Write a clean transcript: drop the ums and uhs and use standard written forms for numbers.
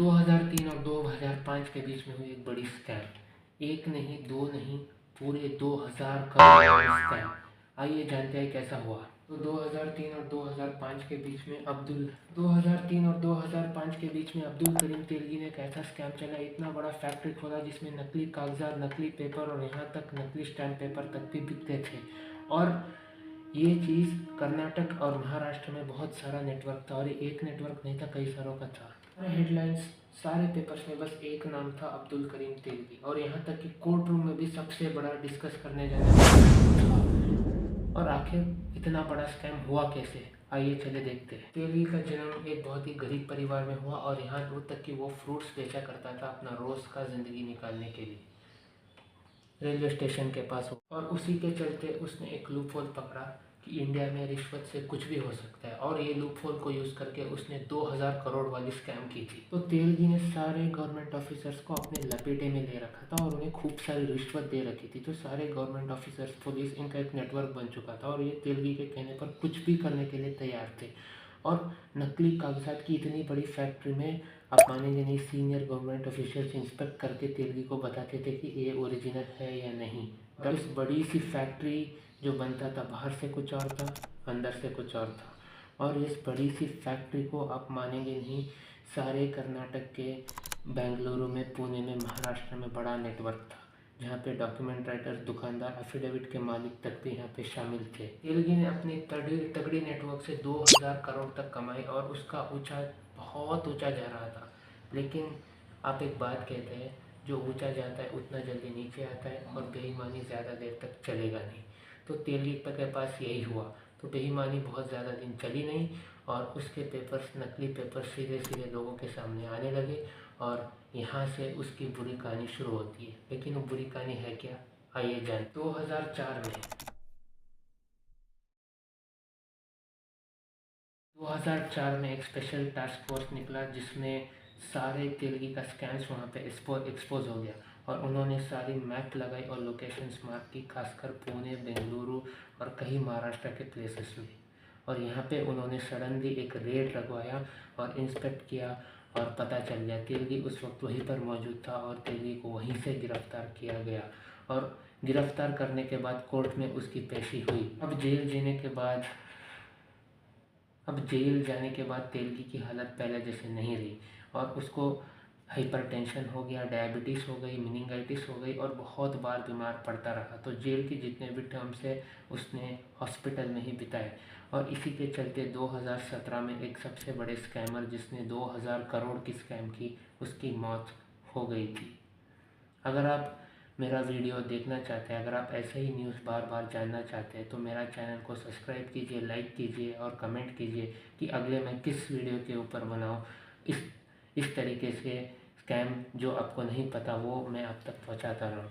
2003 और 2005 के बीच में हुई एक बड़ी स्कैम। एक नहीं, दो नहीं, पूरे 2000 करोड़ का स्कैम। आइए जानते हैं कैसा हुआ। तो 2003 और 2005 के बीच में 2003 और 2005 के बीच में अब्दुल करीम तेलगी ने एक ऐसा स्कैम चला, इतना बड़ा फैक्ट्री खोला जिसमें नकली कागजात, नकली पेपर और यहाँ तक नकली स्टैम्प पेपर तक भी बिकते थे। और ये चीज़ कर्नाटक और महाराष्ट्र में बहुत सारा नेटवर्क था, और एक नेटवर्क नहीं था, कई सारों का था। सारे हेडलाइंस, सारे पेपर्स में बस एक नाम था, अब्दुल करीम तेलगी। और यहाँ तक कि कोर्ट रूम में भी सबसे बड़ा डिस्कस करने जाने था। और आखिर इतना बड़ा स्कैम हुआ कैसे, आइए चले देखते हैं। तेलगी का जन्म एक बहुत ही गरीब परिवार में हुआ, और यहाँ दूर तक कि वो फ्रूट्स बेचा करता था अपना रोज़ का ज़िंदगी निकालने के लिए, रेलवे स्टेशन के पास हो। और उसी के चलते उसने एक लूपहोल पकड़ा कि इंडिया में रिश्वत से कुछ भी हो सकता है, और ये लूपहोल को यूज़ करके उसने 2000 करोड़ वाली स्कैम की थी। तो तेलगी ने सारे गवर्नमेंट ऑफिसर्स को अपने लपेटे में ले रखा था, और उन्हें खूब सारी रिश्वत दे रखी थी। तो सारे गवर्नमेंट ऑफिसर्स, पुलिस, इनका एक नेटवर्क बन चुका था, और ये तेलगी के कहने पर कुछ भी करने के लिए तैयार थे। और नकली कागजात की इतनी बड़ी फैक्ट्री में, आप मानेंगे नहीं, सीनियर गवर्नमेंट ऑफिशियल्स इंस्पेक्ट करके तेलगी को बताते थे कि ये ओरिजिनल है या नहीं। और इस बड़ी सी फैक्ट्री जो बनता था, बाहर से कुछ और था, अंदर से कुछ और था। और इस बड़ी सी फैक्ट्री को, आप मानेंगे नहीं, सारे कर्नाटक के बेंगलुरु में, पुणे में, महाराष्ट्र में बड़ा नेटवर्क था, जहाँ पे डॉक्यूमेंट राइटर, दुकानदार, एफिडेविट के मालिक तक भी यहाँ पे शामिल थे। तेलगी ने अपनी तगड़ी नेटवर्क से 2000 करोड़ तक कमाई, और उसका ऊंचा, बहुत ऊंचा जा रहा था। लेकिन आप एक बात कहते हैं, जो ऊंचा जाता है उतना जल्दी नीचे आता है, और बेईमानी ज़्यादा देर तक चलेगा नहीं। तो तेलगी के पास यही हुआ। तो बेईमानी बहुत ज़्यादा दिन चली नहीं, और उसके पेपर्स, नकली पेपर्स सीधे सीधे लोगों के सामने आने लगे, और यहाँ से उसकी बुरी कहानी शुरू होती है। लेकिन वो बुरी कहानी है क्या, आइए जान। 2004 में एक स्पेशल टास्क फोर्स निकला, जिसमें सारे तेलगी का स्कैम्स वहाँ पे एक्सपोज हो गया, और उन्होंने सारी मैप लगाई और लोकेशंस मार्क की, खासकर पुणे, बेंगलुरु और कई महाराष्ट्र के प्लेसेस में। और यहाँ पे उन्होंने सडनली एक रेड लगवाया और इंस्पेक्ट किया, और पता चल गया तेलगी उस वक्त वहीं पर मौजूद था, और तेलगी को वहीं से गिरफ्तार किया गया। और गिरफ्तार करने के बाद कोर्ट में उसकी पेशी हुई। अब जेल जाने के बाद तेलगी की हालत पहले जैसे नहीं रही, और उसको हाइपरटेंशन हो गया, डायबिटीज़ हो गई, मेनिंगाइटिस हो गई, और बहुत बार बीमार पड़ता रहा। तो जेल के जितने भी टर्म्स है उसने हॉस्पिटल में ही बिताए। और इसी के चलते 2017 में एक सबसे बड़े स्कैमर, जिसने 2000 करोड़ की स्कैम की, उसकी मौत हो गई थी। अगर आप मेरा वीडियो देखना चाहते हैं, अगर आप ऐसे ही न्यूज़ बार बार जानना चाहते हैं, तो मेरा चैनल को सब्सक्राइब कीजिए, लाइक कीजिए और कमेंट कीजिए कि अगले मैं किस वीडियो के ऊपर बनाऊँ। इस तरीके से स्कैम जो आपको नहीं पता, वो मैं आप तक पहुँचाता रहूँ।